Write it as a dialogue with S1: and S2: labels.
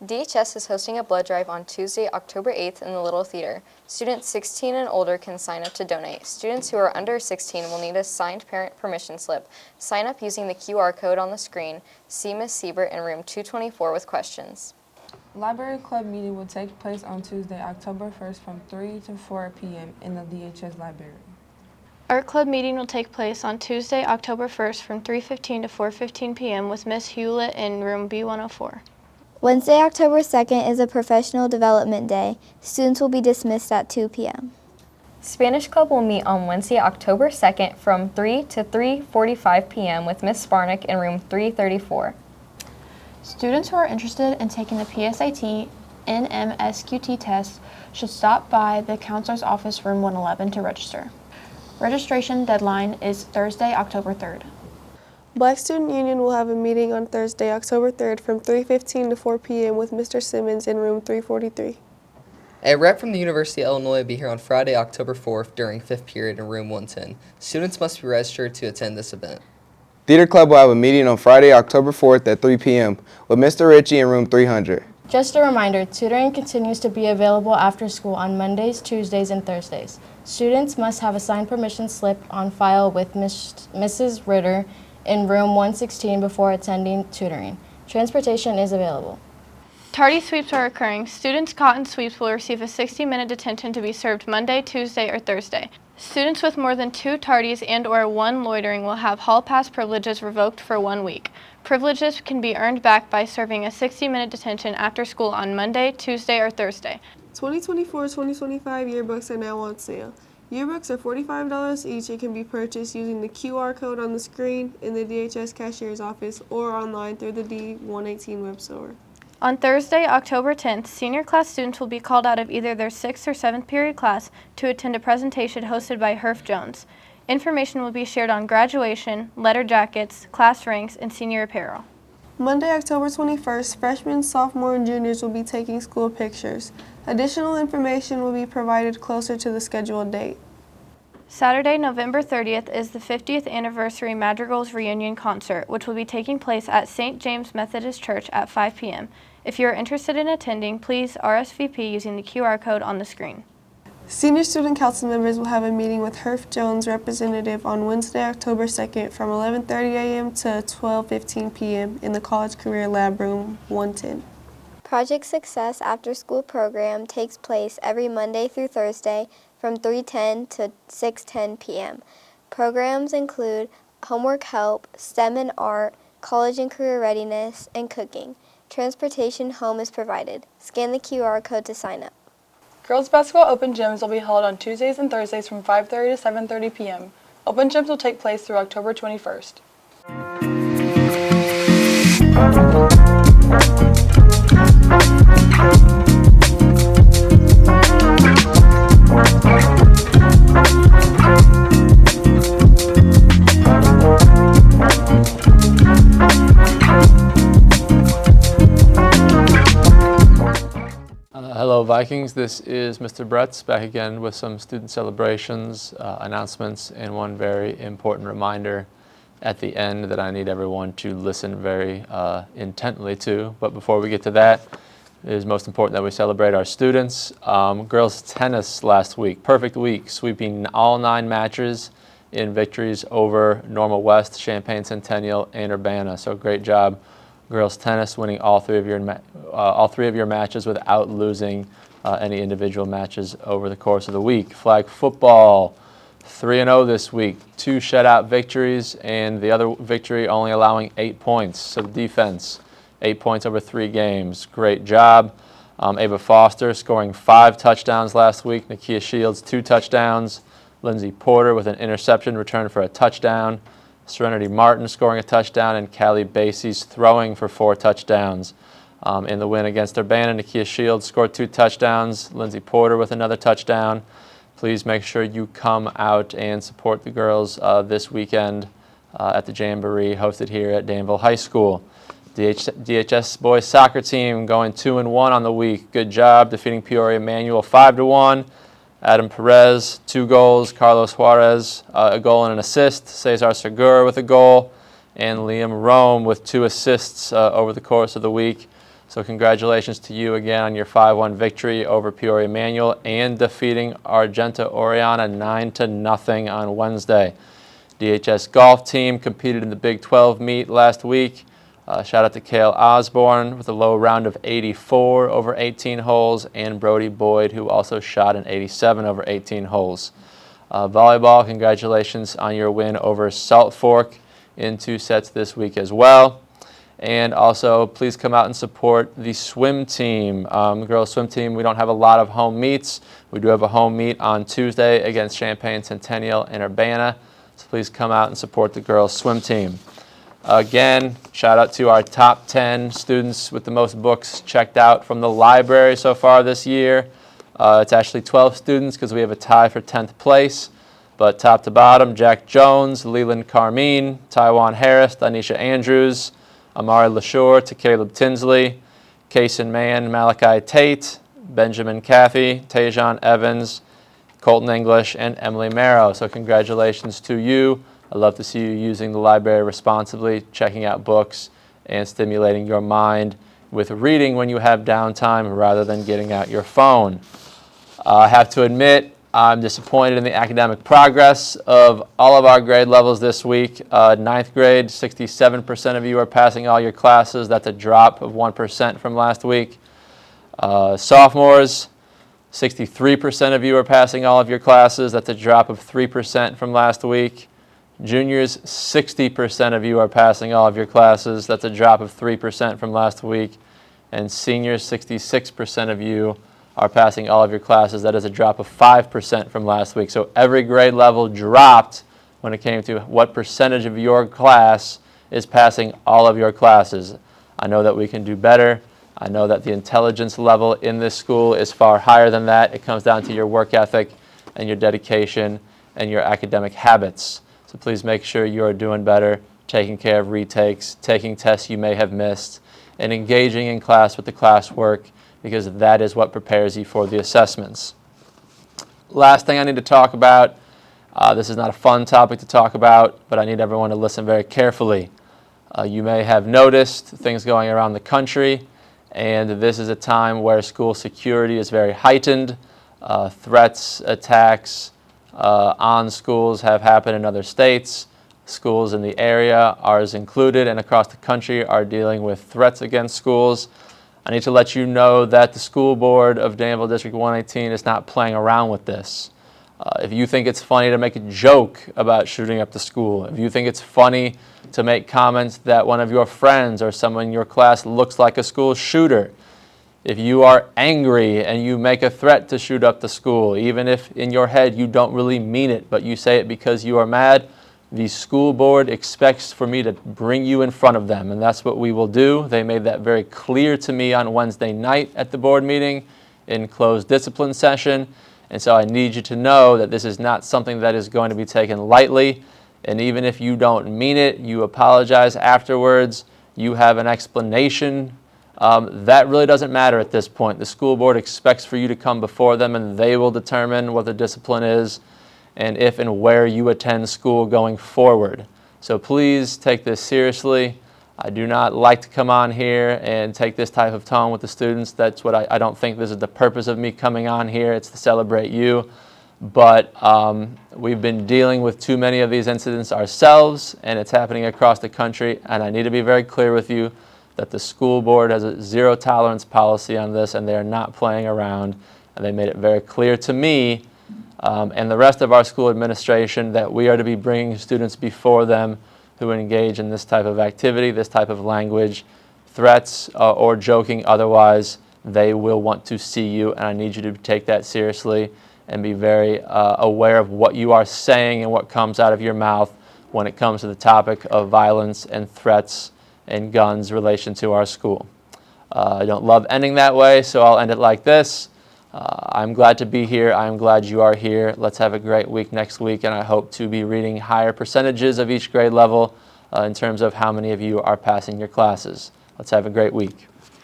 S1: DHS is hosting a blood drive on Tuesday, October 8th in the Little Theater. Students 16 and older can sign up to donate. Students who are under 16 will need a signed parent permission slip. Sign up using the QR code on the screen. See Ms. Siebert in room 224 with questions.
S2: Library Club meeting will take place on Tuesday, October 1st from 3 to 4 p.m. in the DHS library.
S3: Art Club meeting will take place on Tuesday, October 1st from 3:15 to 4:15 p.m. with Ms. Hewlett in room B104.
S4: Wednesday, October 2nd is a professional development day. Students will be dismissed at 2 p.m.
S1: Spanish Club will meet on Wednesday, October 2nd from 3 to 3:45 p.m. with Ms. Sparnick in room 334.
S3: Students who are interested in taking the PSAT and MSQT test should stop by the counselor's office room 111 to register. Registration deadline is Thursday, October 3rd.
S5: Black Student Union will have a meeting on Thursday, October 3rd from 3:15 to 4 p.m. with Mr. Simmons in room 343.
S6: A rep from the University of Illinois will be here on Friday, October 4th during 5th period in room 110. Students must be registered to attend this event.
S7: Theater Club will have a meeting on Friday, October 4th at 3 p.m. with Mr. Ritchie in room 300.
S8: Just a reminder, tutoring continues to be available after school on Mondays, Tuesdays, and Thursdays. Students must have a signed permission slip on file with Mrs. Ritter in room 116 before attending tutoring. Transportation is available.
S3: Tardy sweeps are occurring. Students caught in sweeps will receive a 60-minute detention to be served Monday, Tuesday, or Thursday. Students with more than 2 tardies and/or 1 loitering will have hall pass privileges revoked for 1 week. Privileges can be earned back by serving a 60-minute detention after school on Monday, Tuesday, or Thursday.
S5: 2024-2025 yearbooks are now on sale. Yearbooks are $45 each and can be purchased using the QR code on the screen in the DHS cashier's office or online through the D118 web store.
S3: On Thursday, October 10th, senior class students will be called out of either their 6th or 7th period class to attend a presentation hosted by Herff Jones. Information will be shared on graduation, letter jackets, class ranks, and senior apparel.
S5: Monday, October 21st, freshmen, sophomores, and juniors will be taking school pictures. Additional information will be provided closer to the scheduled date.
S3: Saturday, November 30th is the 50th anniversary Madrigals Reunion Concert, which will be taking place at St. James Methodist Church at 5 p.m. If you are interested in attending, please RSVP using the QR code on the screen.
S5: Senior student council members will have a meeting with Herff Jones representative on Wednesday, October 2nd from 11:30 a.m. to 12:15 p.m. in the College Career Lab Room 110.
S4: Project Success After School program takes place every Monday through Thursday from 3:10 to 6:10 p.m. Programs include homework help, STEM and art, college and career readiness, and cooking. Transportation home is provided. Scan the QR code to sign up.
S9: Girls Basketball Open Gyms will be held on Tuesdays and Thursdays from 5:30 to 7:30 p.m. Open Gyms will take place through October 21st.
S10: Hello Vikings, this is Mr. Bretz back again with some student celebrations, announcements, and one very important reminder at the end that I need everyone to listen very intently to. But before we get to that, it is most important that we celebrate our students. Girls tennis last week, perfect week, sweeping all 9 matches in victories over Normal West, Champaign Centennial, and Urbana. So great job. Girls tennis winning all three of your matches without losing any individual matches over the course of the week. Flag football, 3-0 this week, 2 shutout victories, and the other victory only allowing 8 points. So the defense, 8 points over 3 games. Great job. Ava Foster scoring 5 touchdowns last week. Nakia Shields 2 touchdowns. Lindsey Porter with an interception return for a touchdown. Serenity Martin scoring a touchdown, and Callie Basie's throwing for 4 touchdowns. In the win against Urbana, Nakia Shields scored 2 touchdowns. Lindsey Porter with another touchdown. Please make sure you come out and support the girls this weekend at the Jamboree hosted here at Danville High School. DHS boys soccer team going 2-1 on the week. Good job defeating Peoria Manual 5-1. Adam Perez, 2 goals. Carlos Juarez, a goal and an assist. Cesar Segura with a goal. And Liam Rome with 2 assists over the course of the week. So congratulations to you again on your 5-1 victory over Peoria Manual and defeating Argenta Oriana 9-0 on Wednesday. DHS golf team competed in the Big 12 meet last week. Shout out to Cale Osborne with a low round of 84 over 18 holes, and Brody Boyd, who also shot an 87 over 18 holes. Volleyball, congratulations on your win over Salt Fork in 2 sets this week as well. And also, please come out and support the swim team. The girls swim team, we don't have a lot of home meets. We do have a home meet on Tuesday against Champaign Centennial in Urbana. So please come out and support the girls swim team. Again, shout out to our top 10 students with the most books checked out from the library so far this year. It's actually 12 students because we have a tie for 10th place. But top to bottom, Jack Jones, Leland Carmine, Taiwan Harris, Danisha Andrews, Amari LaShore to Caleb Tinsley, Kaysen Mann, Malachi Tate, Benjamin Caffey, Tajon Evans, Colton English, and Emily Marrow. So congratulations to you. I love to see you using the library responsibly, checking out books, and stimulating your mind with reading when you have downtime rather than getting out your phone. I have to admit, I'm disappointed in the academic progress of all of our grade levels this week. 9th grade, 67% of you are passing all your classes. That's a drop of 1% from last week. Sophomores, 63% of you are passing all of your classes. That's a drop of 3% from last week. Juniors, 60% of you are passing all of your classes. That's a drop of 3% from last week. And seniors, 66% of you are passing all of your classes. That is a drop of 5% from last week. So every grade level dropped when it came to what percentage of your class is passing all of your classes. I know that we can do better. I know that the intelligence level in this school is far higher than that. It comes down to your work ethic and your dedication and your academic habits. So please make sure you are doing better, taking care of retakes, taking tests you may have missed, and engaging in class with the classwork, because that is what prepares you for the assessments. Last thing I need to talk about, this is not a fun topic to talk about, but I need everyone to listen very carefully. You may have noticed things going around the country, and this is a time where school security is very heightened. Threats, attacks on schools have happened in other states. Schools in the area, ours included, and across the country are dealing with threats against schools. I need to let you know that the school board of Danville District 118 is not playing around with this. If you think it's funny to make a joke about shooting up the school, if you think it's funny to make comments that one of your friends or someone in your class looks like a school shooter, if you are angry and you make a threat to shoot up the school, even if in your head you don't really mean it, but you say it because you are mad, the school board expects for me to bring you in front of them, and that's what we will do. They made that very clear to me on Wednesday night at the board meeting in closed discipline session, and so I need you to know that this is not something that is going to be taken lightly, and even if you don't mean it, you apologize afterwards, you have an explanation, that really doesn't matter at this point. The school board expects for you to come before them, and they will determine what the discipline is and if and where you attend school going forward. So please take this seriously. I do not like to come on here and take this type of tone with the students. That's what I don't think this is the purpose of me coming on here. It's to celebrate you. But we've been dealing with too many of these incidents ourselves, and it's happening across the country. And I need to be very clear with you that the school board has a zero tolerance policy on this, and they are not playing around. And they made it very clear to me and the rest of our school administration that we are to be bringing students before them who engage in this type of activity, this type of language, threats, or joking otherwise. They will want to see you, and I need you to take that seriously and be very aware of what you are saying and what comes out of your mouth when it comes to the topic of violence and threats and guns in relation to our school. I don't love ending that way, so I'll end it like this. I'm glad to be here. I'm glad you are here. Let's have a great week next week, and I hope to be reading higher percentages of each grade level in terms of how many of you are passing your classes. Let's have a great week.